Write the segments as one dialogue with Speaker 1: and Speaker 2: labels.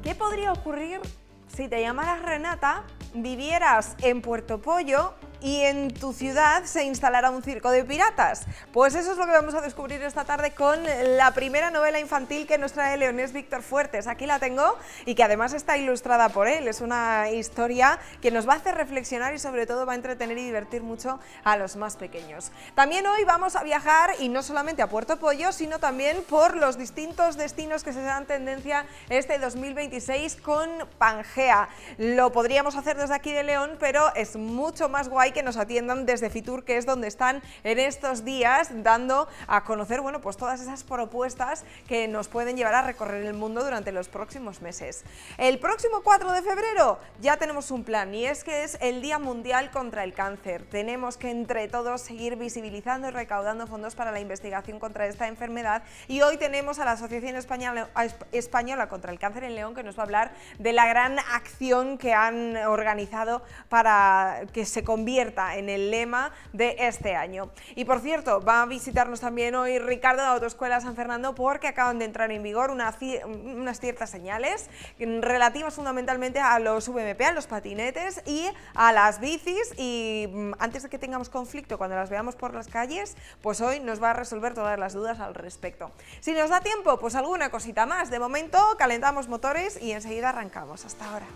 Speaker 1: ¿Qué podría ocurrir si te llamaras Renata, vivieras en Puerto Pollo y en tu ciudad se instalara un circo de piratas? Pues eso es lo que vamos a descubrir esta tarde con la primera novela infantil que nos trae Leonés Víctor Fuertes. Aquí la tengo y que además está ilustrada por él. Es una historia que nos va a hacer reflexionar y sobre todo va a entretener y divertir mucho a los más pequeños. También hoy vamos a viajar y no solamente a Puerto Pollo, sino también por los distintos destinos que se dan tendencia este 2026 con Pangea. Lo podríamos hacer desde aquí de León, pero es mucho más guay que nos atiendan desde Fitur, que es donde están en estos días dando a conocer, bueno, pues todas esas propuestas que nos pueden llevar a recorrer el mundo durante los próximos meses. El próximo 4 de febrero ya tenemos un plan y es que es el Día Mundial contra el Cáncer. Tenemos que entre todos seguir visibilizando y recaudando fondos para la investigación contra esta enfermedad y hoy tenemos a la Asociación Española contra el Cáncer en León, que nos va a hablar de la gran acción que han organizado para que se convierta en el lema de este año. Y por cierto, va a visitarnos también hoy Ricardo de Autoescuela San Fernando, porque acaban de entrar en vigor unas ciertas señales relativas fundamentalmente a los VMP, a los patinetes y a las bicis, y antes de que tengamos conflicto cuando las veamos por las calles, pues hoy nos va a resolver todas las dudas al respecto. Si nos da tiempo, pues alguna cosita más. De momento calentamos motores y enseguida arrancamos. Hasta ahora.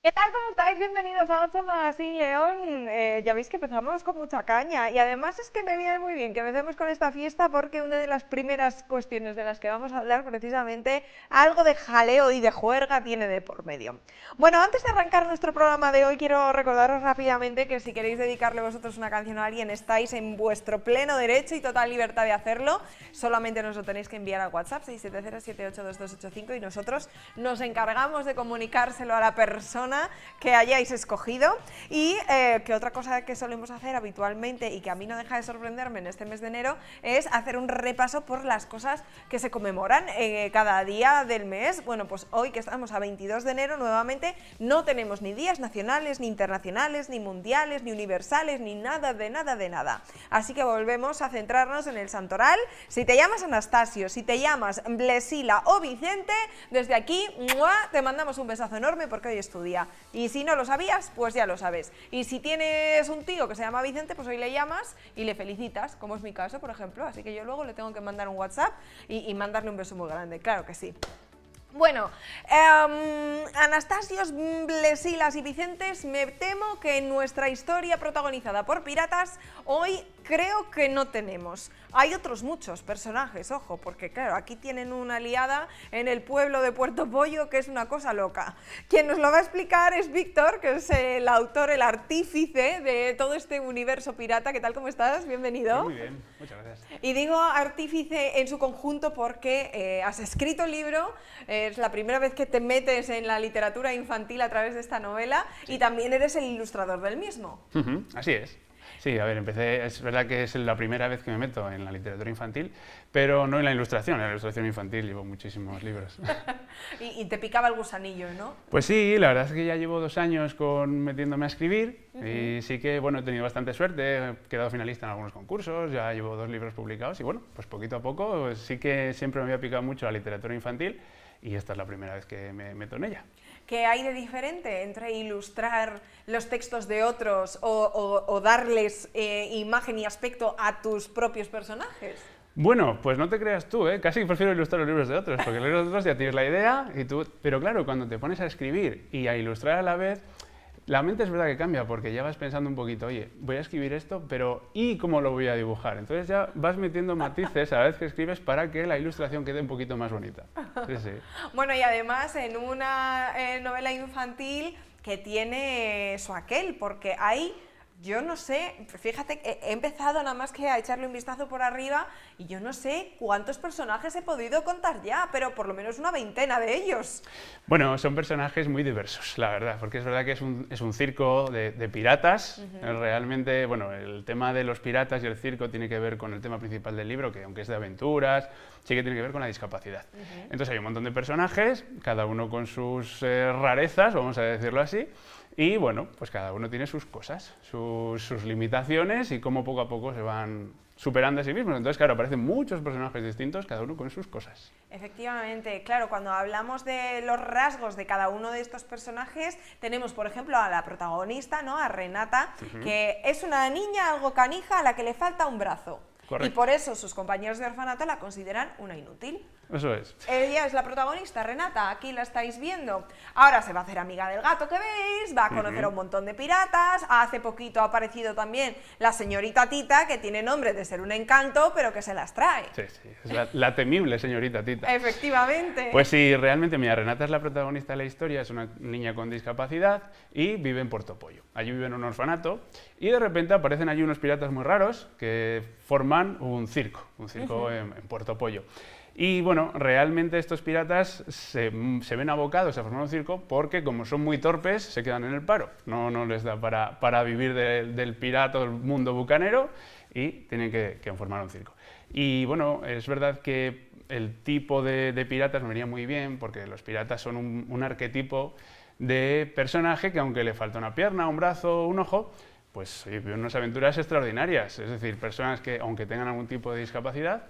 Speaker 1: ¿Qué tal? ¿Cómo estáis? Bienvenidos a otro Magazine León. Ya veis que empezamos con mucha caña y además es que me viene muy bien que empecemos con esta fiesta, porque una de las primeras cuestiones de las que vamos a hablar, precisamente, algo de jaleo y de juerga tiene de por medio. Bueno, antes de arrancar nuestro programa de hoy, quiero recordaros rápidamente que si queréis dedicarle vosotros una canción a alguien, estáis en vuestro pleno derecho y total libertad de hacerlo. Solamente nos lo tenéis que enviar al WhatsApp 670782285 y nosotros nos encargamos de comunicárselo a la persona que hayáis escogido. Y que otra cosa que solemos hacer habitualmente y que a mí no deja de sorprenderme en este mes de enero es hacer un repaso por las cosas que se conmemoran cada día del mes. Bueno, pues hoy, que estamos a 22 de enero, nuevamente no tenemos ni días nacionales, ni internacionales, ni mundiales, ni universales, ni nada de nada de nada. Así que volvemos a centrarnos en el santoral. Si te llamas Anastasio, si te llamas Blesila o Vicente, desde aquí ¡mua!, te mandamos un besazo enorme, porque hoy es tu día. Y si no lo sabías, pues ya lo sabes. Y si tienes un tío que se llama Vicente, pues hoy le llamas y le felicitas, como es mi caso, por ejemplo. Así que yo luego le tengo que mandar un WhatsApp y mandarle un beso muy grande, claro que sí. Bueno, Anastasios, Blesilas y Vicentes, me temo que en nuestra historia protagonizada por piratas hoy creo que no tenemos. Hay otros muchos personajes, ojo, porque claro, aquí tienen una liada en el pueblo de Puerto Pollo que es una cosa loca. Quien nos lo va a explicar es Víctor, que es el autor, el artífice de todo este universo pirata. ¿Qué tal? ¿Cómo estás? Bienvenido.
Speaker 2: Muy bien, muchas gracias.
Speaker 1: Y digo artífice en su conjunto porque has escrito el libro, es la primera vez que te metes en la literatura infantil a través de esta novela, sí, y también eres el ilustrador del mismo.
Speaker 2: Así es. Sí, a ver, es verdad que es la primera vez que me meto en la literatura infantil, pero no en la ilustración infantil llevo muchísimos libros.
Speaker 1: y te picaba el gusanillo, ¿no?
Speaker 2: Pues sí, la verdad es que ya llevo 2 años metiéndome a escribir y sí que, bueno, he tenido bastante suerte, he quedado finalista en algunos concursos, ya llevo 2 libros publicados y bueno, pues poquito a poco, pues sí que siempre me había picado mucho la literatura infantil y esta es la primera vez que me meto en ella.
Speaker 1: ¿Qué hay de diferente entre ilustrar los textos de otros o darles imagen y aspecto a tus propios personajes?
Speaker 2: Bueno, pues no te creas tú, casi prefiero ilustrar los libros de otros, porque los libros de otros ya tienes la idea, pero claro, cuando te pones a escribir y a ilustrar a la vez, la mente es verdad que cambia, porque ya vas pensando un poquito, oye, voy a escribir esto, pero ¿y cómo lo voy a dibujar? Entonces ya vas metiendo matices a la vez que escribes para que la ilustración quede un poquito más bonita. Sí, sí.
Speaker 1: Bueno, y además en una novela infantil que tiene su aquel, porque hay... Yo no sé, fíjate, he empezado nada más que a echarle un vistazo por arriba y yo no sé cuántos personajes he podido contar ya, pero por lo menos una veintena de ellos.
Speaker 2: Bueno, son personajes muy diversos, la verdad, porque es verdad que es un circo de piratas. Realmente, bueno, el tema de los piratas y el circo tiene que ver con el tema principal del libro, que aunque es de aventuras, sí que tiene que ver con la discapacidad. Entonces hay un montón de personajes, cada uno con sus rarezas, vamos a decirlo así. Y bueno, pues cada uno tiene sus cosas, sus limitaciones y cómo poco a poco se van superando a sí mismos. Entonces, claro, aparecen muchos personajes distintos, cada uno con sus cosas.
Speaker 1: Efectivamente, claro, cuando hablamos de los rasgos de cada uno de estos personajes, tenemos, por ejemplo, a la protagonista, ¿no? A Renata, que es una niña algo canija a la que le falta un brazo.
Speaker 2: Correcto.
Speaker 1: Y por eso sus compañeros de orfanato la consideran una inútil.
Speaker 2: Eso es.
Speaker 1: Ella es la protagonista, Renata, aquí la estáis viendo. Ahora se va a hacer amiga del gato que veis, va a conocer a un montón de piratas. Hace poquito ha aparecido también la señorita Tita, que tiene nombre de ser un encanto, pero que se las trae.
Speaker 2: Sí, sí, es la temible señorita Tita.
Speaker 1: Efectivamente.
Speaker 2: Pues sí, realmente, mira, Renata es la protagonista de la historia, es una niña con discapacidad y vive en Puerto Pollo. Allí vive en un orfanato y de repente aparecen allí unos piratas muy raros que forman un circo en Puerto Pollo. Y bueno, realmente estos piratas se ven abocados a formar un circo porque como son muy torpes se quedan en el paro. No les da para vivir del pirata, del mundo bucanero y tienen que formar un circo. Y bueno, es verdad que el tipo de piratas me venía muy bien porque los piratas son un arquetipo de personaje que aunque le falta una pierna, un brazo, un ojo, pues viven unas aventuras extraordinarias. Es decir, personas que aunque tengan algún tipo de discapacidad,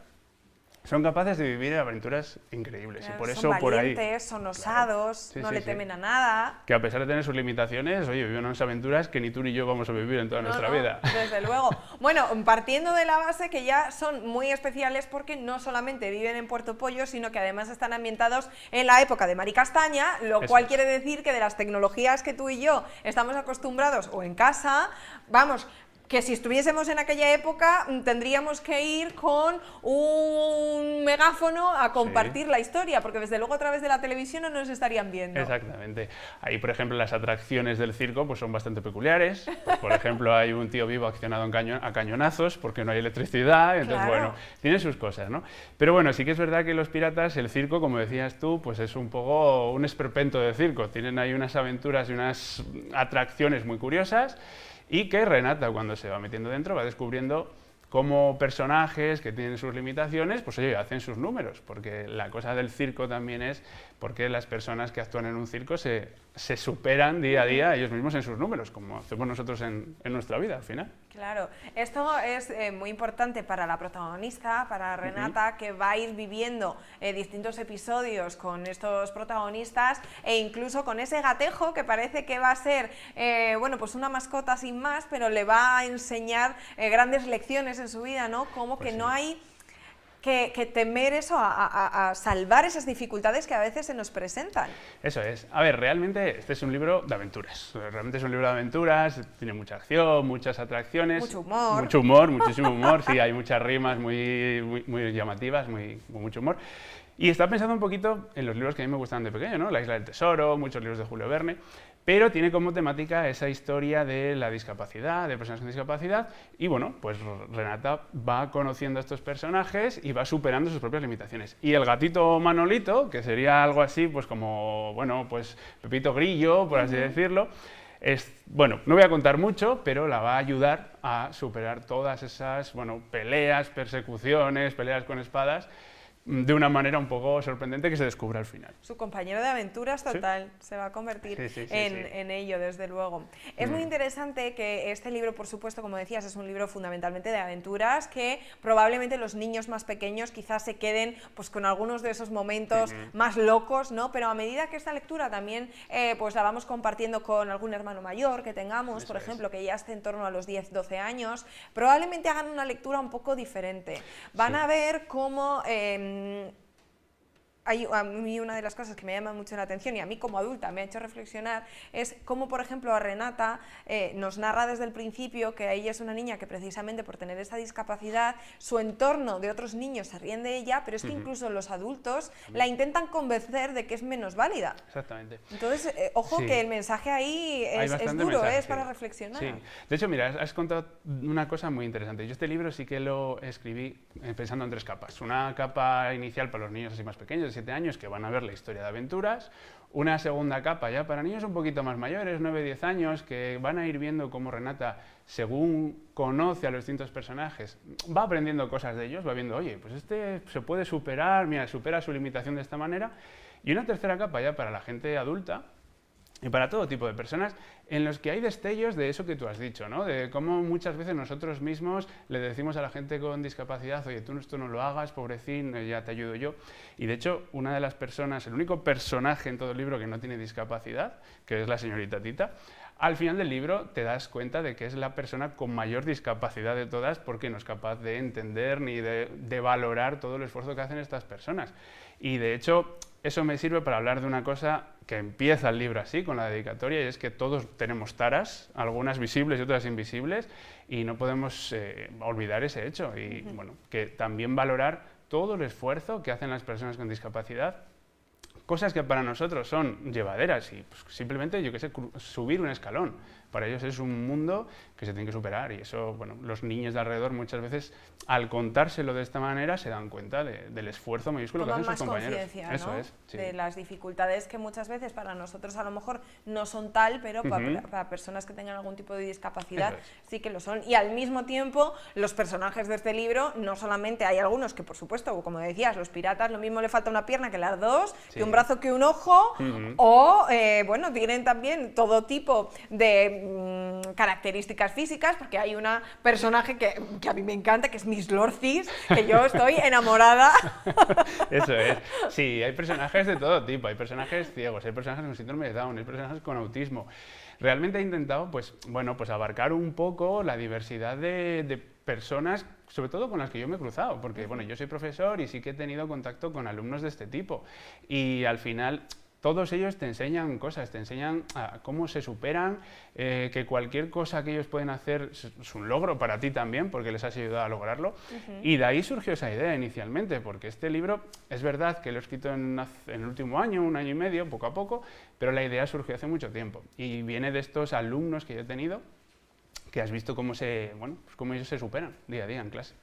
Speaker 2: son capaces de vivir aventuras increíbles.
Speaker 1: Claro,
Speaker 2: y por eso
Speaker 1: son
Speaker 2: por ahí,
Speaker 1: valientes, son osados,
Speaker 2: claro.
Speaker 1: no le temen a nada.
Speaker 2: Que a pesar de tener sus limitaciones, oye, viven unas aventuras que ni tú ni yo vamos a vivir en toda nuestra vida.
Speaker 1: Desde luego. Bueno, partiendo de la base que ya son muy especiales porque no solamente viven en Puerto Pollo, sino que además están ambientados en la época de Mari Castaña, lo cual quiere decir que de las tecnologías que tú y yo estamos acostumbrados o en casa, vamos, que si estuviésemos en aquella época tendríamos que ir con un megáfono a compartir la historia, porque desde luego a través de la televisión no nos estarían viendo.
Speaker 2: Exactamente. Ahí, por ejemplo, las atracciones del circo pues son bastante peculiares. Pues, por ejemplo, hay un tío vivo accionado a cañonazos porque no hay electricidad, entonces,
Speaker 1: claro.
Speaker 2: Bueno, tiene sus cosas, ¿no? Pero bueno, sí que es verdad que los piratas, el circo, como decías tú, pues es un poco un esperpento de circo. Tienen ahí unas aventuras y unas atracciones muy curiosas. Y que Renata, cuando se va metiendo dentro, va descubriendo cómo personajes que tienen sus limitaciones, pues oye, hacen sus números, porque la cosa del circo también es porque las personas que actúan en un circo se superan día a día ellos mismos en sus números, como hacemos nosotros en nuestra vida al final.
Speaker 1: Claro, esto es muy importante para la protagonista, para Renata, que va a ir viviendo distintos episodios con estos protagonistas e incluso con ese gatejo que parece que va a ser bueno, pues una mascota sin más, pero le va a enseñar grandes lecciones en su vida, ¿no? Como pues que sí. No hay que temer eso, a salvar esas dificultades que a veces se nos presentan.
Speaker 2: Eso es. A ver, realmente este es un libro de aventuras. Realmente es un libro de aventuras, tiene mucha acción, muchas atracciones.
Speaker 1: Mucho humor.
Speaker 2: Mucho humor, muchísimo humor, sí, hay muchas rimas muy llamativas, mucho humor. Y está pensando un poquito en los libros que a mí me gustan de pequeño, ¿no? La Isla del Tesoro, muchos libros de Julio Verne, pero tiene como temática esa historia de la discapacidad, de personas con discapacidad, y bueno, pues Renata va conociendo a estos personajes y va superando sus propias limitaciones. Y el gatito Manolito, que sería algo así, pues como, bueno, pues Pepito Grillo, por así decirlo, bueno, no voy a contar mucho, pero la va a ayudar a superar todas esas, bueno, peleas, persecuciones, peleas con espadas, de una manera un poco sorprendente que se descubre al final.
Speaker 1: Su compañero de aventuras total, ¿sí? Se va a convertir en ello, desde luego. Es muy interesante que este libro, por supuesto, como decías, es un libro fundamentalmente de aventuras, que probablemente los niños más pequeños quizás se queden pues, con algunos de esos momentos más locos, ¿no? Pero a medida que esta lectura también pues la vamos compartiendo con algún hermano mayor que tengamos, por ejemplo, que ya esté en torno a los 10-12 años, probablemente hagan una lectura un poco diferente. Van a ver cómo a mí una de las cosas que me llama mucho la atención y a mí como adulta me ha hecho reflexionar es cómo, por ejemplo, a Renata nos narra desde el principio que ella es una niña que precisamente por tener esta discapacidad, su entorno de otros niños se ríen de ella, pero es que incluso los adultos la intentan convencer de que es menos válida.
Speaker 2: Exactamente.
Speaker 1: Entonces, ojo que el mensaje ahí es duro, es para reflexionar.
Speaker 2: Sí. De hecho, mira, has contado una cosa muy interesante. Yo este libro sí que lo escribí pensando en 3 capas. Una capa inicial para los niños así más pequeños, de 7 años, que van a ver la historia de aventuras. Una segunda capa ya para niños un poquito más mayores, 9-10 años, que van a ir viendo cómo Renata, según conoce a los distintos personajes, va aprendiendo cosas de ellos, va viendo, oye, pues este se puede superar, mira, supera su limitación de esta manera. Y una tercera capa ya para la gente adulta, y para todo tipo de personas, en los que hay destellos de eso que tú has dicho, ¿no? De cómo muchas veces nosotros mismos le decimos a la gente con discapacidad, oye, tú esto no lo hagas, pobrecín, ya te ayudo yo. Y de hecho, una de las personas, el único personaje en todo el libro que no tiene discapacidad, que es la señorita Tita, al final del libro te das cuenta de que es la persona con mayor discapacidad de todas porque no es capaz de entender ni de valorar todo el esfuerzo que hacen estas personas. Y de hecho, eso me sirve para hablar de una cosa que empieza el libro así, con la dedicatoria, y es que todos tenemos taras, algunas visibles y otras invisibles, y no podemos olvidar ese hecho. Y bueno, que también valorar todo el esfuerzo que hacen las personas con discapacidad, cosas que para nosotros son llevaderas y pues, simplemente, yo qué sé, subir un escalón. Para ellos es un mundo que se tiene que superar y eso, bueno, los niños de alrededor muchas veces al contárselo de esta manera se dan cuenta del esfuerzo mayúsculo que hacen sus compañeros. Eso
Speaker 1: ¿no?
Speaker 2: es, sí.
Speaker 1: De las dificultades que muchas veces para nosotros a lo mejor no son tal, pero para personas que tengan algún tipo de discapacidad sí que lo son. Y al mismo tiempo, los personajes de este libro, no solamente hay algunos que, por supuesto, como decías, los piratas, lo mismo le falta una pierna que las dos, que un brazo que un ojo, o, bueno, tienen también todo tipo de características físicas, porque hay una personaje que a mí me encanta, que es Miss Lorcis, que yo estoy enamorada.
Speaker 2: Eso es. Sí, hay personajes de todo tipo, hay personajes ciegos, hay personajes con síndrome de Down, hay personajes con autismo. Realmente he intentado, pues, bueno, pues abarcar un poco la diversidad de personas, sobre todo con las que yo me he cruzado, porque, bueno, yo soy profesor y sí que he tenido contacto con alumnos de este tipo, y al final todos ellos te enseñan cosas, te enseñan cómo se superan, que cualquier cosa que ellos pueden hacer es un logro para ti también, porque les has ayudado a lograrlo. Y de ahí surgió esa idea inicialmente, porque este libro es verdad que lo he escrito en el último año, 1 año y medio, poco a poco, pero la idea surgió hace mucho tiempo. Y viene de estos alumnos que yo he tenido, que has visto cómo, pues cómo ellos se superan día a día en clase.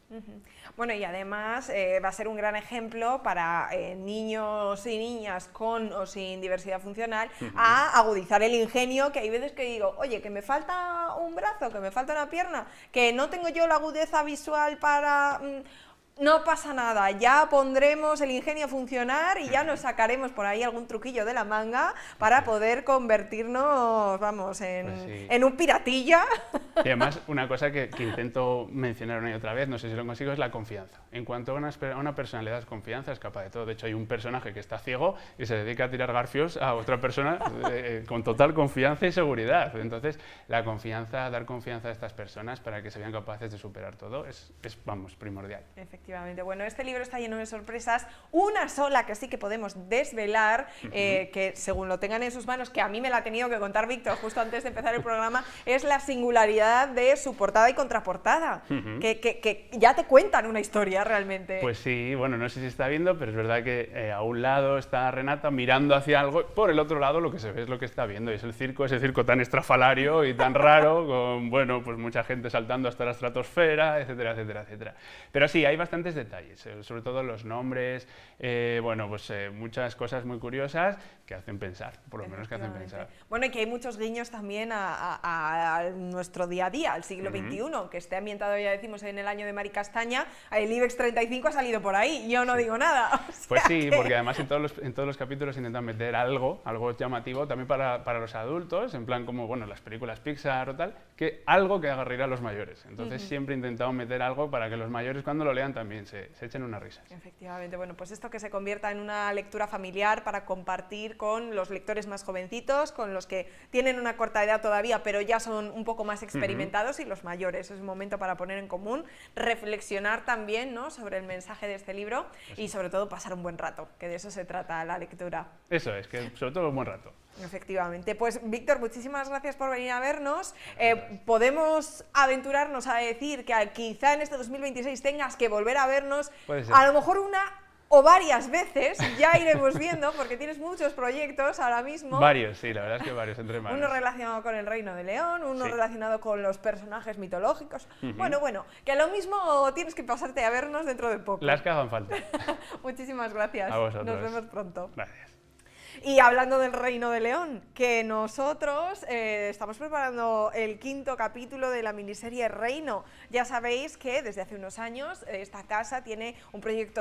Speaker 1: Bueno, y además va a ser un gran ejemplo para niños y niñas con o sin diversidad funcional a agudizar el ingenio, que hay veces que digo, oye, que me falta un brazo, que me falta una pierna, que no tengo yo la agudeza visual para... No pasa nada, ya pondremos el ingenio a funcionar y ya nos sacaremos por ahí algún truquillo de la manga para poder convertirnos, vamos, en un piratilla.
Speaker 2: Y además, una cosa que intento mencionar una y otra vez, no sé si lo consigo, es la confianza. En cuanto a una persona le das confianza, es capaz de todo. De hecho, hay un personaje que está ciego y se dedica a tirar garfios a otra persona con total confianza y seguridad. Entonces, la confianza, dar confianza a estas personas para que se vean capaces de superar todo, es vamos, primordial.
Speaker 1: Efectivamente. Bueno, este libro está lleno de sorpresas, una sola que sí que podemos desvelar, que según lo tengan en sus manos, que a mí me la ha tenido que contar Víctor justo antes de empezar el programa, es la singularidad de su portada y contraportada, que ya te cuentan una historia realmente.
Speaker 2: Pues sí, bueno, no sé si está viendo, pero es verdad que a un lado está Renata mirando hacia algo, por el otro lado lo que se ve es lo que está viendo, y es el circo, ese circo tan estrafalario y tan raro, con, bueno, pues mucha gente saltando hasta la estratosfera, etcétera, etcétera, etcétera. Pero sí, hay bastantes detalles, sobre todo los nombres, bueno, pues muchas cosas muy curiosas que hacen pensar, por lo menos que hacen pensar.
Speaker 1: Bueno, y que hay muchos guiños también a nuestro día a día, al siglo XXI, que esté ambientado, ya decimos, en el año de Mari Castaña, el IBEX 35 ha salido por ahí, yo no digo nada.
Speaker 2: Pues sí, porque además en todos los capítulos intentan meter algo llamativo también para los adultos, en plan como, bueno, las películas Pixar o tal, que algo que haga reír a los mayores. Entonces siempre he intentado meter algo para que los mayores cuando lo lean también también se echen unas risas.
Speaker 1: Efectivamente, bueno, pues esto que se convierta en una lectura familiar para compartir con los lectores más jovencitos, con los que tienen una corta edad todavía, pero ya son un poco más experimentados, y los mayores. Es un momento para poner en común, reflexionar también, ¿no?, sobre el mensaje de este libro y sobre todo pasar un buen rato, que de eso se trata la lectura.
Speaker 2: Eso es, que sobre todo un buen rato.
Speaker 1: Efectivamente. Pues Víctor, muchísimas gracias por venir a vernos. Podemos aventurarnos a decir que quizá en este 2026 tengas que volver a vernos, a lo mejor una o varias veces, ya iremos viendo, porque tienes muchos proyectos ahora mismo.
Speaker 2: Varios, sí, la verdad es que varios entre manos.
Speaker 1: Uno relacionado con el Reino de León, uno relacionado con los personajes mitológicos. Bueno, que a lo mismo tienes que pasarte a vernos dentro de poco.
Speaker 2: Las que hagan falta.
Speaker 1: Muchísimas gracias.
Speaker 2: A vosotros.
Speaker 1: Nos vemos pronto.
Speaker 2: Gracias.
Speaker 1: Y hablando del Reino de León, que nosotros estamos preparando el 5º capítulo de la miniserie Reino. Ya sabéis que desde hace unos años esta casa tiene un proyecto